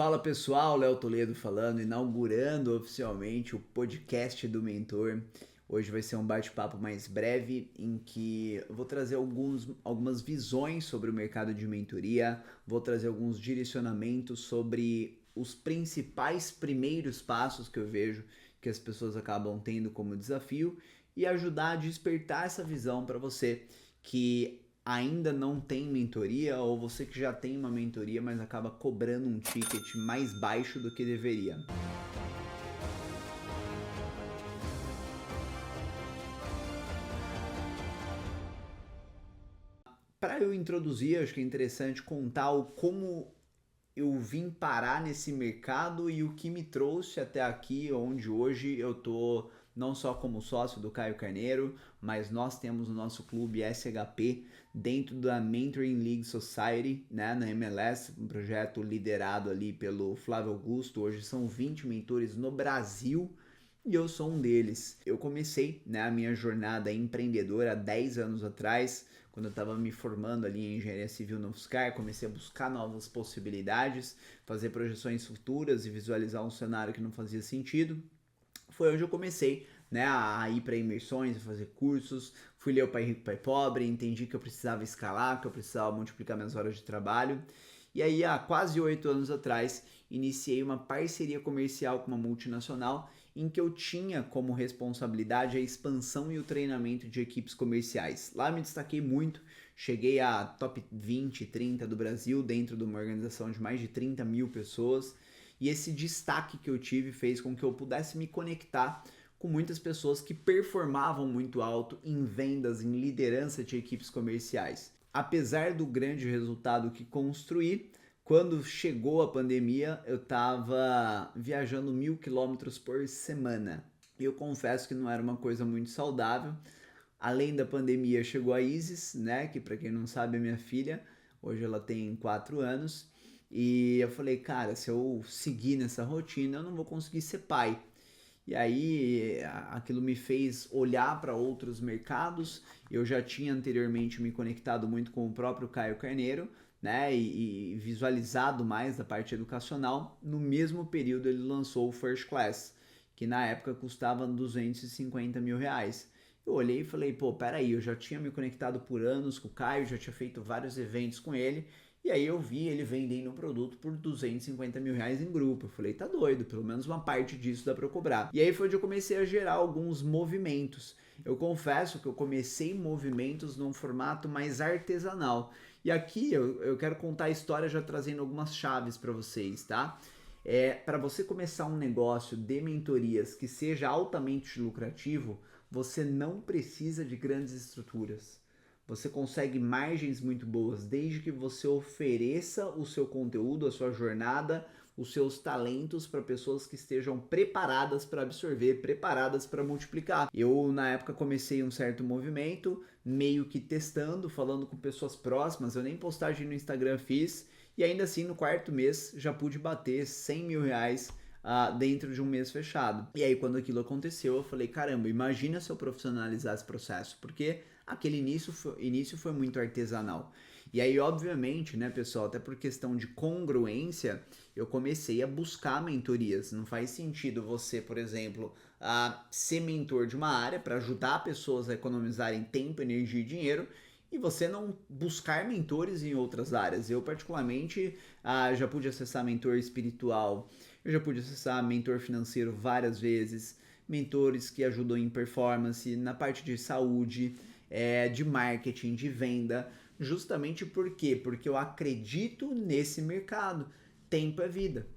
Fala pessoal, Léo Toledo falando, inaugurando oficialmente o podcast do Mentor. Hoje vai ser um bate-papo mais breve em que eu vou trazer algumas visões sobre o mercado de mentoria, vou trazer alguns direcionamentos sobre os principais primeiros passos que eu vejo que as pessoas acabam tendo como desafio e ajudar a despertar essa visão para você que ainda não tem mentoria ou você que já tem uma mentoria, mas acaba cobrando um ticket mais baixo do que deveria. Para eu introduzir, acho que é interessante contar como eu vim parar nesse mercado e o que me trouxe até aqui, onde hoje eu tô não só como sócio do Caio Carneiro, mas nós temos o nosso clube SHP dentro da Mentoring League Society, né, na MLS, um projeto liderado ali pelo Flávio Augusto. Hoje são 20 mentores no Brasil e eu sou um deles. Eu comecei, né, a minha jornada empreendedora há 10 anos atrás, quando eu estava me formando ali em engenharia civil no UFSCar. Comecei a buscar novas possibilidades, fazer projeções futuras e visualizar um cenário que não fazia sentido. Foi onde eu comecei, né, a ir para imersões, a fazer cursos. Fui ler o Pai Rico, Pai Pobre, entendi que eu precisava escalar, que eu precisava multiplicar minhas horas de trabalho. E aí, há quase 8 anos atrás, iniciei uma parceria comercial com uma multinacional em que eu tinha como responsabilidade a expansão e o treinamento de equipes comerciais. Lá me destaquei muito, cheguei a top 20, 30 do Brasil, dentro de uma organização de mais de 30 mil pessoas, e esse destaque que eu tive fez com que eu pudesse me conectar com muitas pessoas que performavam muito alto em vendas, em liderança de equipes comerciais. Apesar do grande resultado que construí, quando chegou a pandemia, eu estava viajando 1.000 quilômetros por semana. E eu confesso que não era uma coisa muito saudável. Além da pandemia, chegou a Isis, né? Que para quem não sabe é minha filha. Hoje ela tem 4 anos. E eu falei, cara, se eu seguir nessa rotina, eu não vou conseguir ser pai. E aí aquilo me fez olhar para outros mercados. Eu já tinha anteriormente me conectado muito com o próprio Caio Carneiro, né? E visualizado mais da parte educacional. No mesmo período ele lançou o First Class, que na época custava 250 mil reais. Eu olhei e falei, pô, peraí, eu já tinha me conectado por anos com o Caio, já tinha feito vários eventos com ele. E aí eu vi ele vendendo um produto por 250 mil reais em grupo. Eu falei, tá doido, pelo menos uma parte disso dá pra eu cobrar. E aí foi onde eu comecei a gerar alguns movimentos. Eu confesso que eu comecei movimentos num formato mais artesanal. E aqui eu quero contar a história já trazendo algumas chaves para vocês, tá? Para você começar um negócio de mentorias que seja altamente lucrativo, você não precisa de grandes estruturas. Você consegue margens muito boas desde que você ofereça o seu conteúdo, a sua jornada, os seus talentos para pessoas que estejam preparadas para absorver, preparadas para multiplicar. Eu, na época, comecei um certo movimento, meio que testando, falando com pessoas próximas. Eu nem postagem no Instagram fiz, e ainda assim, no quarto mês, já pude bater 100 mil reais dentro de um mês fechado. E aí, quando aquilo aconteceu, eu falei, caramba, imagina se eu profissionalizar esse processo, porque aquele início foi muito artesanal. E aí, obviamente, né, pessoal, até por questão de congruência, eu comecei a buscar mentorias. Não faz sentido você, por exemplo, ser mentor de uma área para ajudar pessoas a economizarem tempo, energia e dinheiro, e você não buscar mentores em outras áreas. Eu, particularmente, já pude acessar mentor espiritual, eu já pude acessar mentor financeiro várias vezes, mentores que ajudam em performance, na parte de saúde, de marketing, de venda, justamente por quê? Porque eu acredito nesse mercado. Tempo é vida.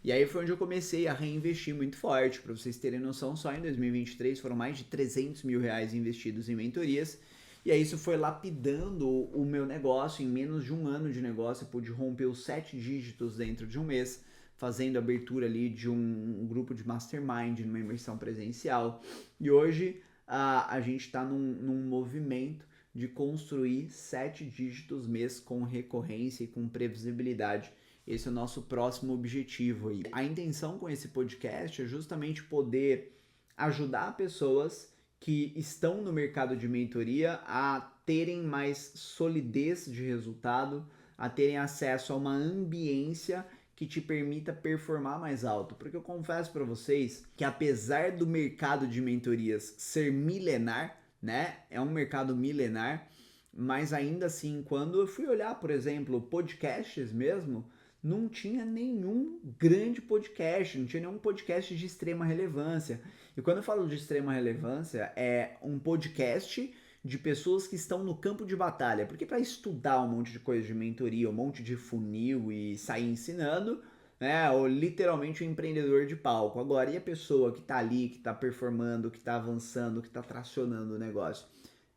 E aí foi onde eu comecei a reinvestir muito forte. Para vocês terem noção, só em 2023 foram mais de 300 mil reais investidos em mentorias. E aí isso foi lapidando o meu negócio. Em menos de um ano de negócio, eu pude romper os 7 dígitos dentro de um mês, fazendo a abertura ali de um grupo de mastermind, numa imersão presencial. E hoje a gente está num movimento de construir 7 dígitos mês com recorrência e com previsibilidade. Esse é o nosso próximo objetivo aí. A intenção com esse podcast é justamente poder ajudar pessoas que estão no mercado de mentoria a terem mais solidez de resultado, a terem acesso a uma ambiência que te permita performar mais alto. Porque eu confesso para vocês que apesar do mercado de mentorias ser milenar, né? É um mercado milenar, mas ainda assim, quando eu fui olhar, por exemplo, podcasts mesmo, não tinha nenhum grande podcast, não tinha nenhum podcast de extrema relevância. E quando eu falo de extrema relevância, é um podcast de pessoas que estão no campo de batalha. Porque para estudar um monte de coisa de mentoria, um monte de funil e sair ensinando, né, ou literalmente um empreendedor de palco. Agora, e a pessoa que está ali, que está performando, que está avançando, que está tracionando o negócio?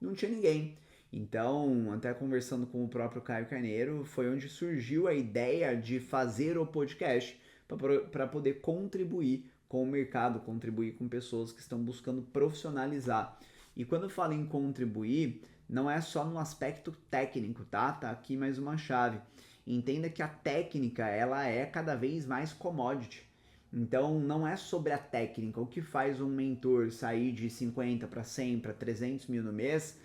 Não tinha ninguém. Então, até conversando com o próprio Caio Carneiro, foi onde surgiu a ideia de fazer o podcast para poder contribuir com o mercado, contribuir com pessoas que estão buscando profissionalizar. E quando eu falo em contribuir, não é só no aspecto técnico, tá? Tá aqui mais uma chave. Entenda que a técnica, ela é cada vez mais commodity. Então, não é sobre a técnica. O que faz um mentor sair de 50 para 100, para 300 mil no mês,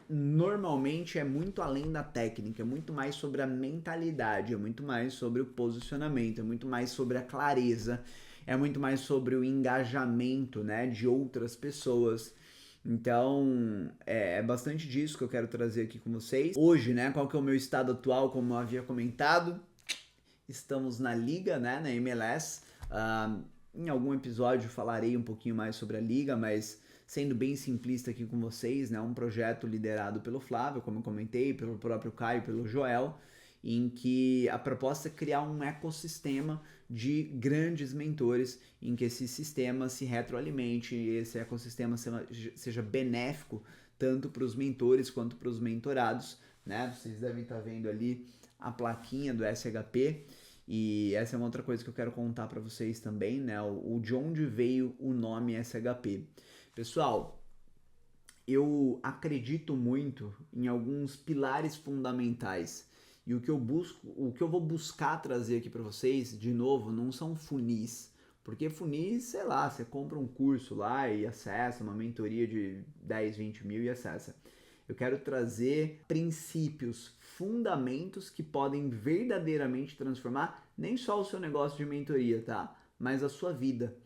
normalmente é muito além da técnica, é muito mais sobre a mentalidade, é muito mais sobre o posicionamento, é muito mais sobre a clareza, é muito mais sobre o engajamento, né, de outras pessoas. Então, é bastante disso que eu quero trazer aqui com vocês. Hoje, né, qual que é o meu estado atual, como eu havia comentado? Estamos na Liga, né, na MLS. Em algum episódio falarei um pouquinho mais sobre a Liga, mas sendo bem simplista aqui com vocês, né, um projeto liderado pelo Flávio, como eu comentei, pelo próprio Caio, pelo Joel, em que a proposta é criar um ecossistema de grandes mentores, em que esse sistema se retroalimente e esse ecossistema seja benéfico tanto para os mentores quanto para os mentorados, né? Vocês devem estar vendo ali a plaquinha do SHP, e essa é uma outra coisa que eu quero contar para vocês também, né? De onde veio o nome SHP. Pessoal, eu acredito muito em alguns pilares fundamentais. E o que eu vou buscar trazer aqui para vocês, de novo, não são funis. Porque funis, sei lá, você compra um curso lá e acessa, uma mentoria de 10, 20 mil e acessa. Eu quero trazer princípios, fundamentos que podem verdadeiramente transformar nem só o seu negócio de mentoria, tá? Mas a sua vida.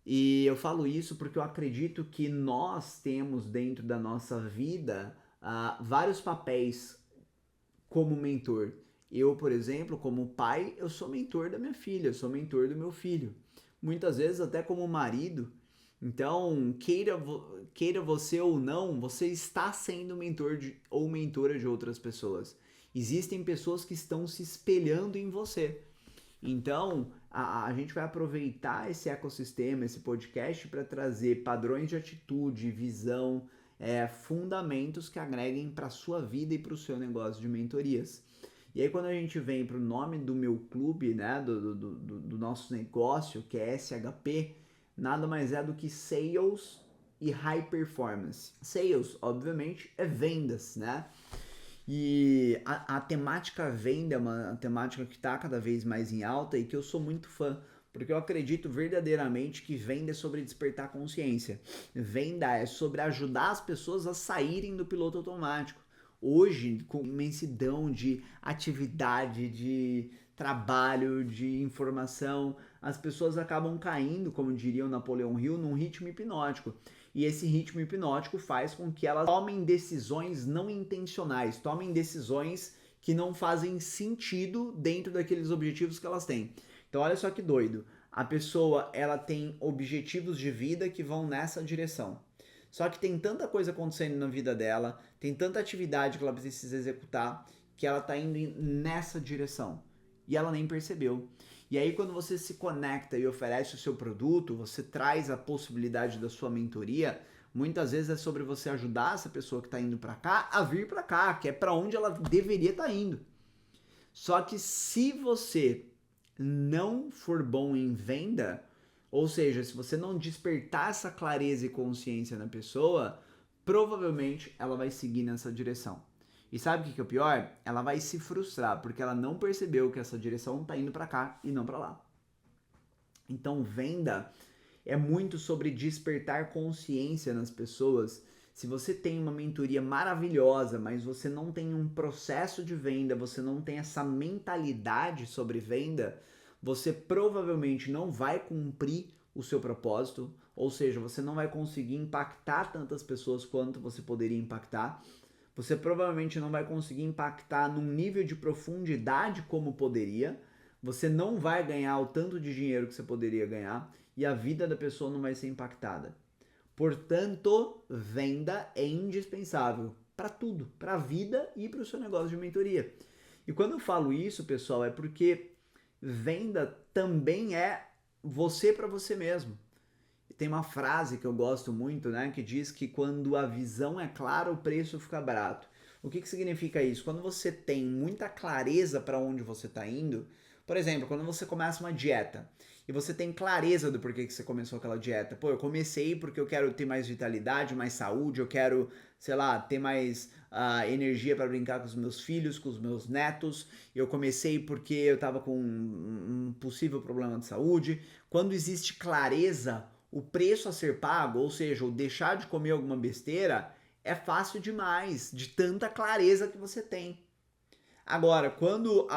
E eu falo isso porque eu acredito que nós temos dentro da nossa vida vários papéis como mentor. Eu, por exemplo, como pai, eu sou mentor da minha filha, eu sou mentor do meu filho. Muitas vezes até como marido. Então, queira você ou não, você está sendo mentor ou mentora de outras pessoas. Existem pessoas que estão se espelhando em você. Então, a gente vai aproveitar esse ecossistema, esse podcast, para trazer padrões de atitude, visão, fundamentos que agreguem para a sua vida e para o seu negócio de mentorias. E aí, quando a gente vem para o nome do meu clube, né, do nosso negócio, que é SHP, nada mais é do que Sales e High Performance. Sales, obviamente, é vendas, né? E a temática venda é uma temática que está cada vez mais em alta e que eu sou muito fã, porque eu acredito verdadeiramente que venda é sobre despertar consciência. Venda é sobre ajudar as pessoas a saírem do piloto automático. Hoje, com imensidão de atividade, de trabalho, de informação, as pessoas acabam caindo, como diria o Napoleão Hill, num ritmo hipnótico. E esse ritmo hipnótico faz com que elas tomem decisões não intencionais, tomem decisões que não fazem sentido dentro daqueles objetivos que elas têm. Então olha só que doido, a pessoa ela tem objetivos de vida que vão nessa direção. Só que tem tanta coisa acontecendo na vida dela, tem tanta atividade que ela precisa executar, que ela está indo nessa direção. E ela nem percebeu. E aí quando você se conecta e oferece o seu produto, você traz a possibilidade da sua mentoria, muitas vezes é sobre você ajudar essa pessoa que está indo para cá a vir para cá, que é para onde ela deveria estar indo. Só que se você não for bom em venda, ou seja, se você não despertar essa clareza e consciência na pessoa, provavelmente ela vai seguir nessa direção. E sabe o que é o pior? Ela vai se frustrar, porque ela não percebeu que essa direção está indo para cá e não para lá. Então, venda é muito sobre despertar consciência nas pessoas Se você tem uma mentoria maravilhosa, mas você não tem um processo de venda, você não tem essa mentalidade sobre venda, você provavelmente não vai cumprir o seu propósito, ou seja, você não vai conseguir impactar tantas pessoas quanto você poderia impactar. Você provavelmente não vai conseguir impactar num nível de profundidade como poderia. Você não vai ganhar o tanto de dinheiro que você poderia ganhar e a vida da pessoa não vai ser impactada. Portanto, venda é indispensável para tudo, para a vida e para o seu negócio de mentoria. E quando eu falo isso, pessoal, é porque venda também é você para você mesmo. Tem uma frase que eu gosto muito, né, que diz que quando a visão é clara, o preço fica barato. O que significa isso? Quando você tem muita clareza para onde você está indo, por exemplo, quando você começa uma dieta e você tem clareza do porquê que você começou aquela dieta. Pô, eu comecei porque eu quero ter mais vitalidade, mais saúde, eu quero, sei lá, ter mais energia para brincar com os meus filhos, com os meus netos. Eu comecei porque eu estava com um possível problema de saúde. Quando existe clareza, o preço a ser pago, ou seja, o deixar de comer alguma besteira, é fácil demais, de tanta clareza que você tem. Agora, quando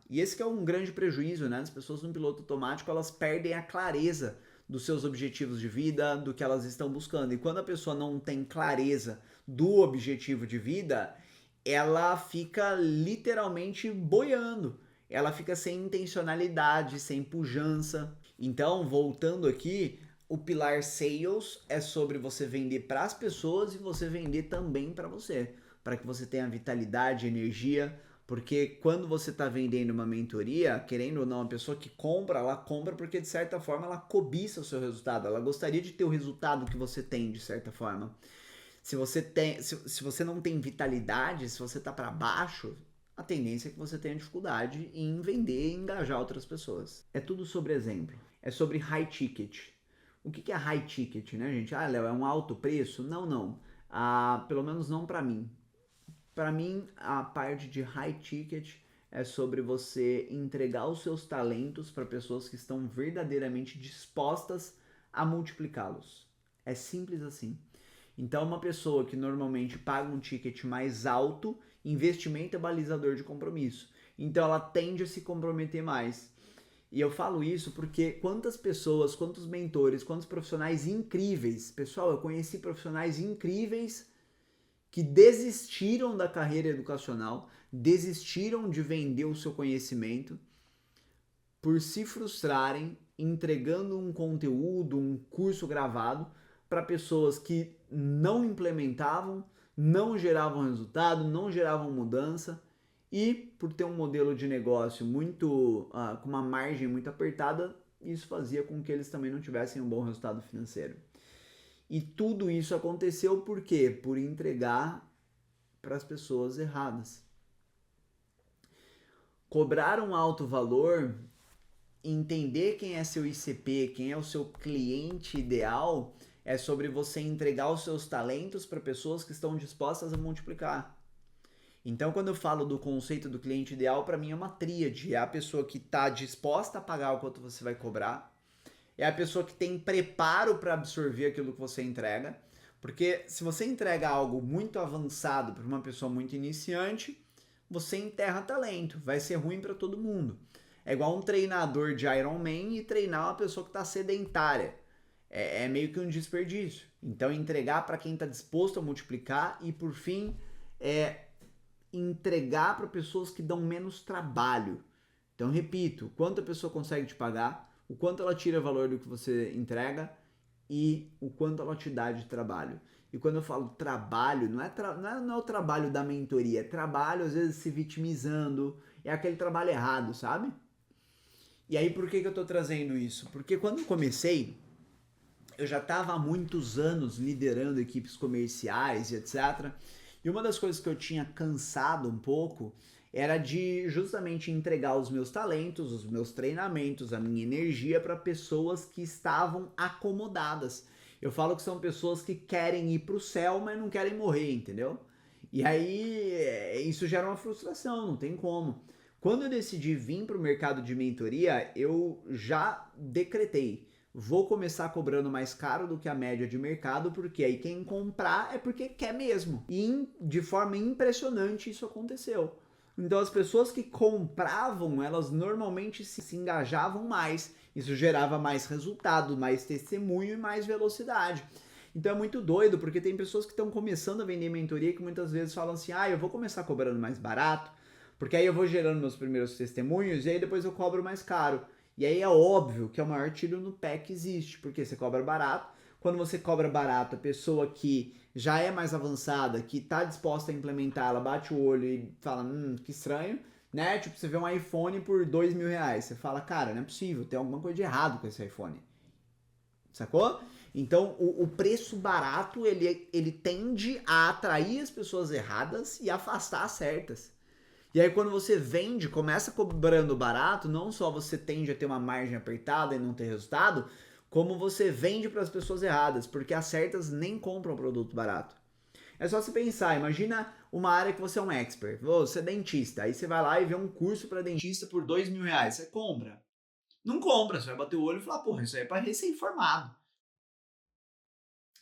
e esse que é um grande prejuízo, né? As pessoas no piloto automático, elas perdem a clareza dos seus objetivos de vida, do que elas estão buscando. E quando a pessoa não tem clareza do objetivo de vida, ela fica literalmente boiando. Ela fica sem intencionalidade, sem pujança. Então, voltando aqui, o pilar sales é sobre você vender para as pessoas e você vender também para você, para que você tenha vitalidade, energia, porque quando você está vendendo uma mentoria, querendo ou não, a pessoa que compra, ela compra porque de certa forma ela cobiça o seu resultado, ela gostaria de ter o resultado que você tem de certa forma. Se você não tem vitalidade, se você está para baixo, a tendência é que você tenha dificuldade em vender e engajar outras pessoas. É tudo sobre exemplo. É sobre high ticket. O que é high ticket, né, gente? Ah, Léo, é um alto preço? Não, não. Pelo menos não para mim. Para mim, a parte de high ticket é sobre você entregar os seus talentos para pessoas que estão verdadeiramente dispostas a multiplicá-los. É simples assim. Então, uma pessoa que normalmente paga um ticket mais alto, investimento é balizador de compromisso. Então, ela tende a se comprometer mais. E eu falo isso porque quantas pessoas, quantos mentores, quantos profissionais incríveis, pessoal, eu conheci profissionais incríveis que desistiram da carreira educacional, desistiram de vender o seu conhecimento por se frustrarem entregando um conteúdo, um curso gravado para pessoas que não implementavam, não geravam resultado, não geravam mudança e por ter um modelo de negócio muito com uma margem muito apertada, isso fazia com que eles também não tivessem um bom resultado financeiro. E tudo isso aconteceu por quê? Por entregar para as pessoas erradas. Cobrar um alto valor, entender quem é seu ICP, quem é o seu cliente ideal, é sobre você entregar os seus talentos para pessoas que estão dispostas a multiplicar. Então, quando eu falo do conceito do cliente ideal, para mim é uma tríade. É a pessoa que está disposta a pagar o quanto você vai cobrar, é a pessoa que tem preparo para absorver aquilo que você entrega, porque se você entrega algo muito avançado para uma pessoa muito iniciante, você enterra talento, vai ser ruim para todo mundo. É igual um treinador de Ironman e treinar uma pessoa que está sedentária. É meio que um desperdício. Então, entregar para quem está disposto a multiplicar e, por fim, entregar para pessoas que dão menos trabalho. Então, repito, quanto a pessoa consegue te pagar, o quanto ela tira valor do que você entrega e o quanto ela te dá de trabalho. E quando eu falo trabalho, não é o trabalho da mentoria, é trabalho às vezes se vitimizando, é aquele trabalho errado, sabe? E aí por que eu tô trazendo isso? Porque quando eu comecei, eu já estava há muitos anos liderando equipes comerciais e etc. E uma das coisas que eu tinha cansado um pouco era de justamente entregar os meus talentos, os meus treinamentos, a minha energia para pessoas que estavam acomodadas. Eu falo que são pessoas que querem ir para o céu, mas não querem morrer, entendeu? E aí isso gera uma frustração, não tem como. Quando eu decidi vir para o mercado de mentoria, eu já decretei. vou começar cobrando mais caro do que a média de mercado, porque aí quem comprar é porque quer mesmo. E de forma impressionante isso aconteceu. Então as pessoas que compravam, elas normalmente se engajavam mais. Isso gerava mais resultado, mais testemunho e mais velocidade. Então é muito doido, porque tem pessoas que estão começando a vender mentoria que muitas vezes falam assim, eu vou começar cobrando mais barato, porque aí eu vou gerando meus primeiros testemunhos e aí depois eu cobro mais caro. E aí é óbvio que é o maior tiro no pé que existe, porque você cobra barato. Quando você cobra barato, a pessoa que já é mais avançada, que está disposta a implementar, ela bate o olho e fala, que estranho, né? Tipo, você vê um iPhone por R$2.000, você fala, cara, não é possível, tem alguma coisa de errado com esse iPhone. Sacou? Então, o preço barato, ele tende a atrair as pessoas erradas e afastar as certas. E aí quando você vende, começa cobrando barato, não só você tende a ter uma margem apertada e não ter resultado, como você vende para as pessoas erradas, porque as certas nem compram produto barato. É só você pensar, imagina uma área que você é um expert, você é dentista, aí você vai lá e vê um curso para dentista por R$2.000, você compra? Não compra, você vai bater o olho e falar, porra, isso aí é para recém-formado.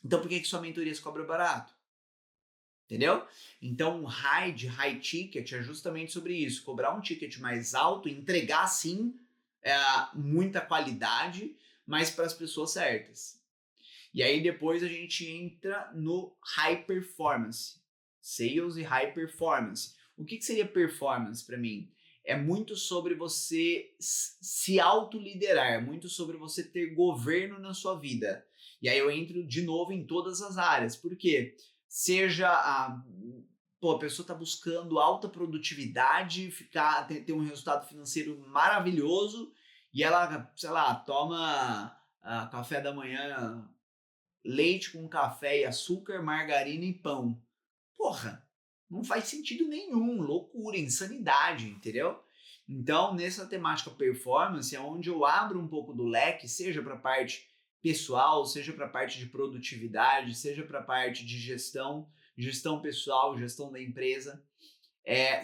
Então por que sua mentoria se cobra barato? Entendeu? Então, o high ticket é justamente sobre isso. Cobrar um ticket mais alto, entregar sim muita qualidade, mas para as pessoas certas. E aí depois a gente entra no high performance. Sales e high performance. O que seria performance para mim? É muito sobre você se autoliderar, é muito sobre você ter governo na sua vida. E aí eu entro de novo em todas as áreas. Por quê? Seja a pessoa está buscando alta produtividade, ter um resultado financeiro maravilhoso e ela, sei lá, toma café da manhã, leite com café e açúcar, margarina e pão. Porra, não faz sentido nenhum, loucura, insanidade, entendeu? Então, nessa temática performance, é onde eu abro um pouco do leque, seja para a parte pessoal, seja para a parte de produtividade, seja para a parte de gestão pessoal, gestão da empresa,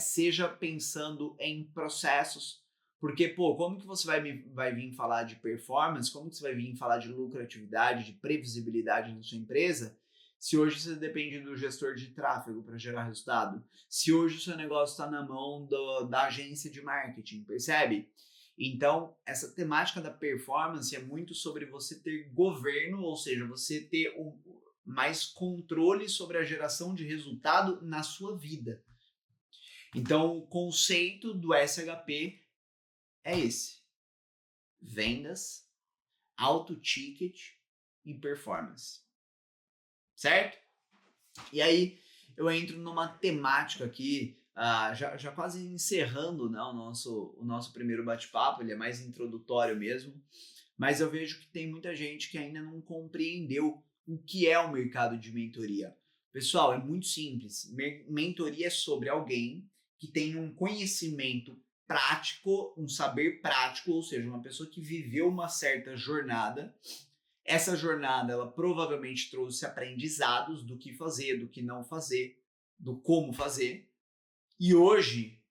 seja pensando em processos, porque, como que você vai vir falar de performance, como que você vai vir falar de lucratividade, de previsibilidade na sua empresa, se hoje você depende do gestor de tráfego para gerar resultado, se hoje o seu negócio está na mão da agência de marketing, percebe? Então, essa temática da performance é muito sobre você ter governo, ou seja, você ter mais controle sobre a geração de resultado na sua vida. Então, o conceito do SHP é esse: vendas, alto ticket e performance. Certo? E aí, eu entro numa temática aqui, já quase encerrando, né, o nosso primeiro bate-papo, ele é mais introdutório mesmo, mas eu vejo que tem muita gente que ainda não compreendeu o que é o mercado de mentoria. Pessoal, é muito simples. Mentoria é sobre alguém que tem um conhecimento prático, um saber prático, ou seja, uma pessoa que viveu uma certa jornada. Essa jornada, ela provavelmente trouxe aprendizados do que fazer, do que não fazer, do como fazer. E hoje,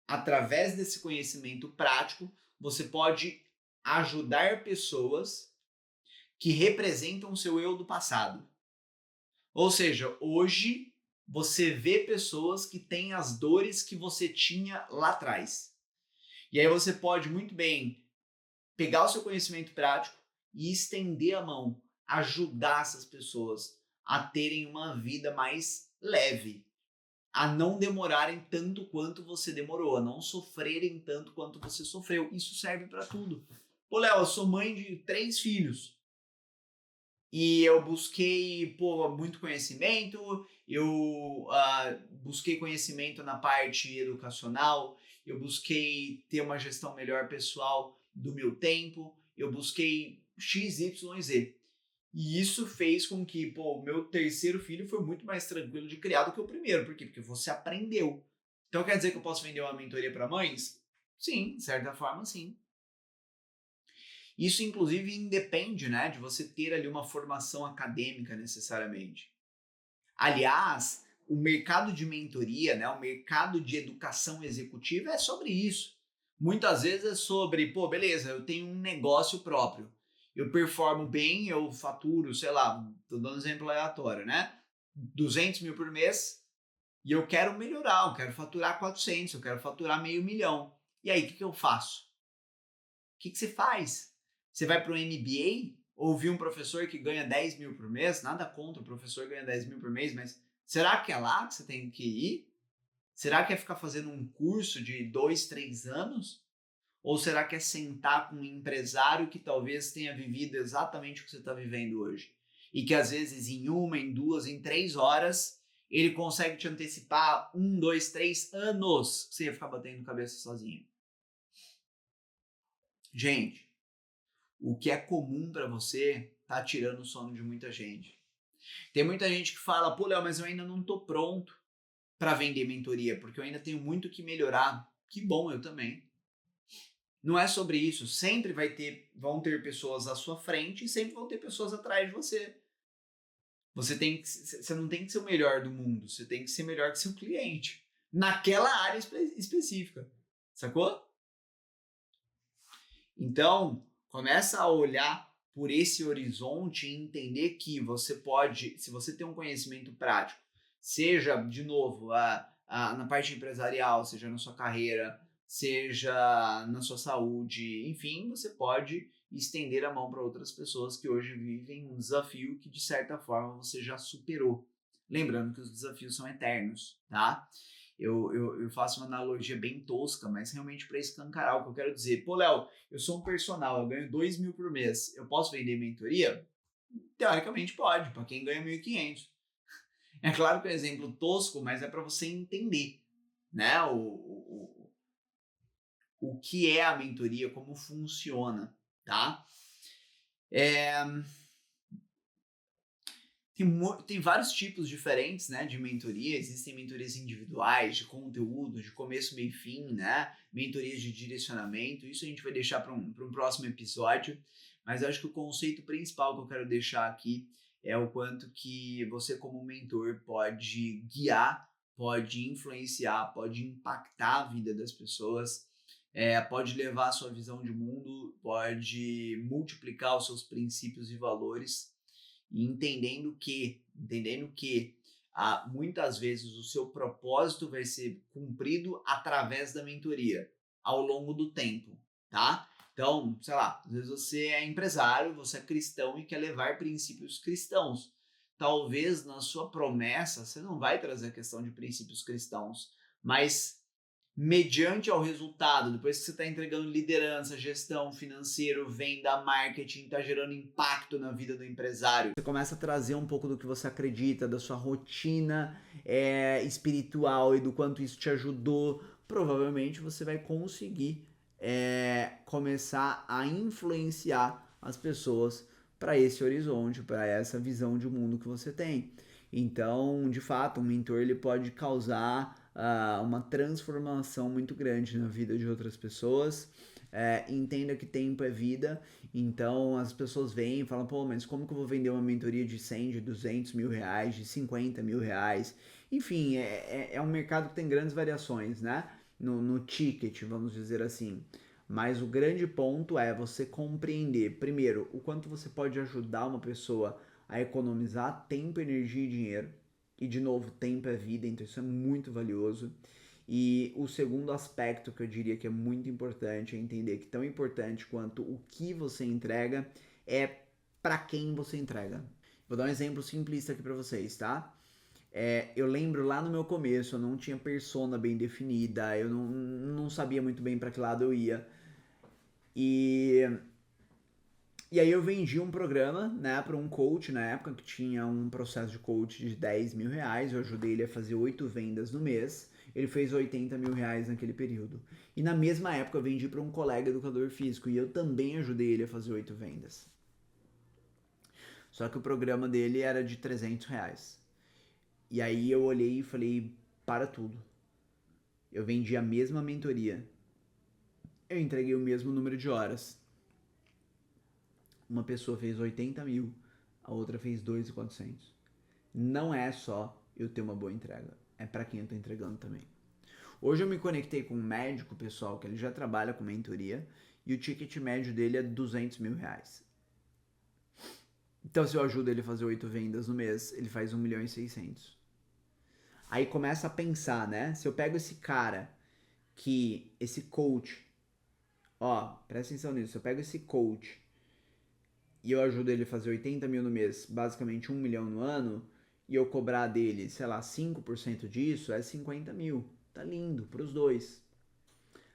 através desse conhecimento prático, você pode ajudar pessoas que representam o seu eu do passado. Ou seja, hoje você vê pessoas que têm as dores que você tinha lá atrás. E aí você pode muito bem pegar o seu conhecimento prático e estender a mão, ajudar essas pessoas a terem uma vida mais leve, a não demorarem tanto quanto você demorou, a não sofrerem tanto quanto você sofreu. Isso serve para tudo. Pô, Léo, eu sou mãe de 3 filhos. E eu busquei muito conhecimento, eu busquei conhecimento na parte educacional, eu busquei ter uma gestão melhor pessoal do meu tempo, eu busquei X, Y, Z. E isso fez com que o meu terceiro filho foi muito mais tranquilo de criar do que o primeiro. Por quê? Porque você aprendeu. Então quer dizer que eu posso vender uma mentoria para mães? Sim, de certa forma sim. Isso, inclusive, independe, né, de você ter ali uma formação acadêmica necessariamente. Aliás, o mercado de mentoria, né, o mercado de educação executiva é sobre isso. Muitas vezes é sobre, beleza, eu tenho um negócio próprio. eu performo bem, eu faturo, sei lá, tô dando um exemplo aleatório, né? 200 mil por mês e eu quero melhorar, eu quero faturar 400, eu quero faturar meio milhão. E aí, o que eu faço? O que você faz? Você vai para o MBA? Ouvir um professor que ganha 10 mil por mês? Nada contra o professor ganhar 10 mil por mês, mas será que é lá que você tem que ir? Será que é ficar fazendo um curso de 2, 3 anos? Ou será que é sentar com um empresário que talvez tenha vivido exatamente o que você está vivendo hoje? E que às vezes em 1, em 2, em 3 horas, ele consegue te antecipar 1, 2, 3 anos que você ia ficar batendo cabeça sozinho. Gente, o que é comum para você tá tirando o sono de muita gente. Tem muita gente que fala, pô, Léo, mas eu ainda não tô pronto para vender mentoria, porque eu ainda tenho muito que melhorar. Que bom, eu também. Não é sobre isso. Sempre vão ter pessoas à sua frente e sempre vão ter pessoas atrás de você. Você não tem que ser o melhor do mundo, você tem que ser melhor que seu cliente. Naquela área específica. Sacou? Então, começa a olhar por esse horizonte e entender que você pode, se você tem um conhecimento prático, seja, de novo, na parte empresarial, seja na sua carreira, seja na sua saúde, enfim, você pode estender a mão para outras pessoas que hoje vivem um desafio que, de certa forma, você já superou. Lembrando que os desafios são eternos, tá? Eu faço uma analogia bem tosca, mas realmente para escancarar o que eu quero dizer. Pô, Léo, eu sou um personal, eu ganho 2 mil por mês. Eu posso vender mentoria? Teoricamente pode, para quem ganha 1.500. É claro que é um exemplo tosco, mas é para você entender, né? O que é a mentoria, como funciona, tá? Tem vários tipos diferentes, né, de mentoria. Existem mentorias individuais, de conteúdo, de começo, meio e fim, né? Mentorias de direcionamento. Isso a gente vai deixar para um próximo episódio. Mas eu acho que o conceito principal que eu quero deixar aqui é o quanto que você, como mentor, pode guiar, pode influenciar, pode impactar a vida das pessoas, pode levar a sua visão de mundo, pode multiplicar os seus princípios e valores, e entendendo que muitas vezes o seu propósito vai ser cumprido através da mentoria ao longo do tempo, tá? Então, sei lá, às vezes você é empresário, você é cristão e quer levar princípios cristãos. Talvez na sua promessa você não vai trazer a questão de princípios cristãos, mas mediante ao resultado, depois que você está entregando liderança, gestão, financeiro, venda, marketing, está gerando impacto na vida do empresário, você começa a trazer um pouco do que você acredita, da sua rotina espiritual e do quanto isso te ajudou, provavelmente você vai conseguir começar a influenciar as pessoas para esse horizonte, para essa visão de mundo que você tem. Então, de fato, um mentor ele pode causar uma transformação muito grande na vida de outras pessoas. Entenda que tempo é vida, então as pessoas vêm e falam, pô, mas como que eu vou vender uma mentoria de 100, de 200 mil reais, de 50 mil reais? Enfim, é um mercado que tem grandes variações, né? No ticket, vamos dizer assim. Mas o grande ponto é você compreender, primeiro, o quanto você pode ajudar uma pessoa a economizar tempo, energia e dinheiro. E de novo, tempo é vida, então isso é muito valioso. E o segundo aspecto que eu diria que é muito importante é entender que tão importante quanto o que você entrega é para quem você entrega. Vou dar um exemplo simplista aqui para vocês, tá? Eu lembro lá no meu começo, eu não tinha persona bem definida, eu não sabia muito bem para que lado eu ia. E aí eu vendi um programa, né, para um coach na época que tinha um processo de coach de 10 mil reais. Eu ajudei ele a fazer 8 vendas no mês. Ele fez 80 mil reais naquele período. E na mesma época eu vendi para um colega educador físico e eu também ajudei ele a fazer 8 vendas. Só que o programa dele era de 300 reais. E aí eu olhei e falei, para tudo. Eu vendi a mesma mentoria. Eu entreguei o mesmo número de horas. Uma pessoa fez 80 mil, a outra fez 2.400. Não é só eu ter uma boa entrega, é para quem eu tô entregando também. Hoje eu me conectei com um médico, pessoal, que ele já trabalha com mentoria, e o ticket médio dele é 200 mil reais. Então, se eu ajudo ele a fazer 8 vendas no mês, ele faz 1.600.000. Aí começa a pensar, né? Se eu pego esse cara esse coach, ó, presta atenção nisso, se eu pego esse coach e eu ajudo ele a fazer 80 mil no mês, basicamente 1 milhão no ano, e eu cobrar dele, sei lá, 5% disso, é 50 mil. Tá lindo pros dois.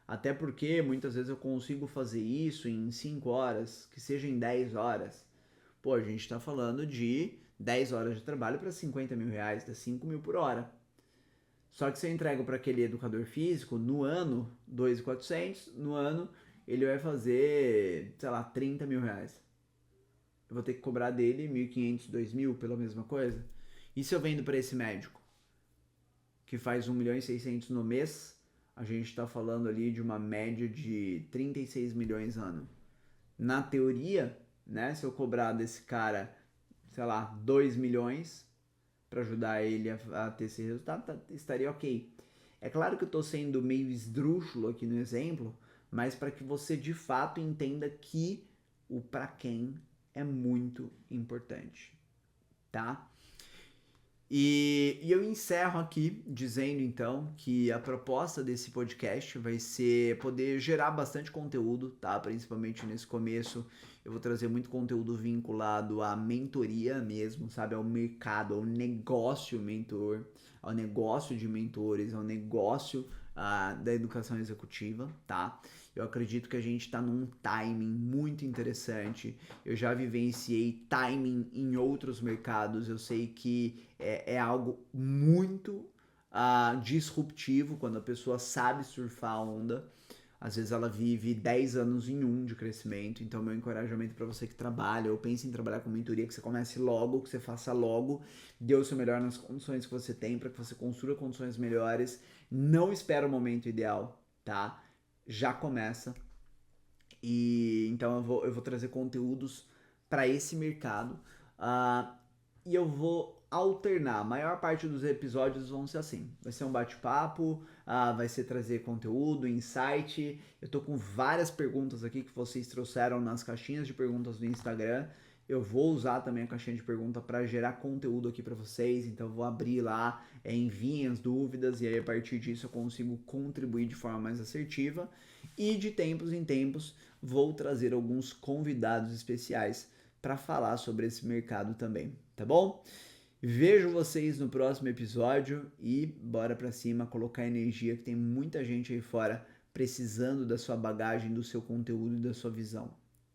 Até porque muitas vezes eu consigo fazer isso em 5 horas, que seja em 10 horas. Pô, a gente tá falando de 10 horas de trabalho para 50 mil reais, dá 5 mil por hora. Só que se eu entrego para aquele educador físico, no ano, 2.400, no ano ele vai fazer, sei lá, 30 mil reais. Eu vou ter que cobrar dele 1.500, 2.000 pela mesma coisa. E se eu vendo para esse médico, que faz 1.600.000 no mês, a gente está falando ali de uma média de 36 milhões ano. Na teoria, né, se eu cobrar desse cara, sei lá, 2 milhões para ajudar ele a ter esse resultado, estaria ok. É claro que eu estou sendo meio esdrúxulo aqui no exemplo, mas para que você de fato entenda que o para quem é muito importante, tá? E eu encerro aqui dizendo então que a proposta desse podcast vai ser poder gerar bastante conteúdo, tá? Principalmente nesse começo, eu vou trazer muito conteúdo vinculado à mentoria mesmo, sabe? Ao mercado, ao negócio mentor, ao negócio de mentores, ao negócio da educação executiva, tá? Eu acredito que a gente está num timing muito interessante. Eu já vivenciei timing em outros mercados. Eu sei que é algo muito disruptivo quando a pessoa sabe surfar a onda. Às vezes ela vive 10 anos em um de crescimento. Então, meu encorajamento para você que trabalha ou pensa em trabalhar com mentoria, que você comece logo, que você faça logo, dê o seu melhor nas condições que você tem para que você construa condições melhores. Não espera o momento ideal, tá? Já começa. E então eu vou trazer conteúdos para esse mercado. E eu vou alternar. A maior parte dos episódios vão ser assim. Vai ser um bate-papo, vai ser trazer conteúdo, insight. Eu tô com várias perguntas aqui que vocês trouxeram nas caixinhas de perguntas do Instagram. Eu vou usar também a caixinha de pergunta para gerar conteúdo aqui para vocês. Então eu vou abrir lá, enviem as dúvidas e aí a partir disso eu consigo contribuir de forma mais assertiva. E de tempos em tempos vou trazer alguns convidados especiais para falar sobre esse mercado também, tá bom? Vejo vocês no próximo episódio e bora pra cima colocar energia, que tem muita gente aí fora precisando da sua bagagem, do seu conteúdo e da sua visão.